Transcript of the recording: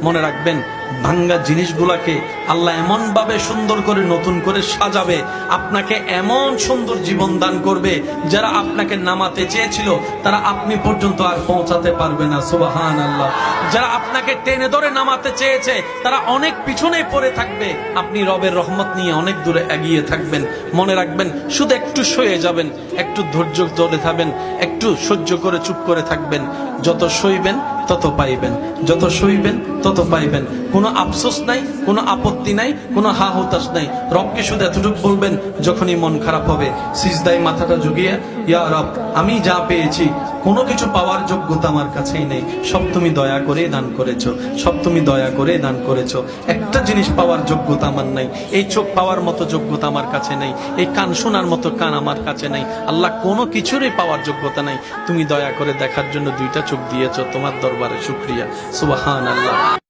মনে রাখবেন, ভাঙ্গা জিনিসগুলাকে আল্লাহ এমন ভাবে সুন্দর করে নতুন করে সাজাবে, আপনাকে এমন সুন্দর জীবন দান করবে, যারা আপনাকে নামাতে চেয়েছিল তারা আপনি পর্যন্ত আর পৌঁছাতে পারবে না। সুবহানাল্লাহ। যারা আপনাকে টেনে ধরে নামাতে চেয়েছে তারা অনেক পিছনে পড়ে থাকবে, আপনি রবের রহমত নিয়ে অনেক দূরে এগিয়ে থাকবেন। মনে রাখবেন, শুধু একটু সয়ে যাবেন, একটু ধৈর্য ধরে থাকবেন, একটু সহ্য করে চুপ করে থাকবেন। যত সইবেন তত পাইবেন, যত সইবেন তত পাইবেন। কোনো আফসোস নাই, কোনো আপত্তি নাই, কোনো হা হতাশ নাই। রবকে শুধু এতটুকু বলবেন, যখনই মন খারাপ হবে সিজদায় মাথাটা ঝুঁকিয়ে, ইয়া রব, আমি যা পেয়েছি কোনো কিছু পাওয়ার যোগ্যতা আমার কাছেই নেই, সব তুমি দয়া করে দান করেছো, সব তুমি দয়া করে দান করেছো। একটা জিনিস পাওয়ার যোগ্যতা আমার নাই, এই চোখ পাওয়ার মতো যোগ্যতা আমার কাছে নেই, এই কান শোনার মতো কান আমার কাছে নেই। আল্লাহ, কোনো কিছুরই পাওয়ার যোগ্যতা নাই, তুমি দয়া করে দেখার জন্য দুইটা চোখ দিয়েছো, তোমার দরবারে শুকরিয়া। সুবহানাল্লাহ।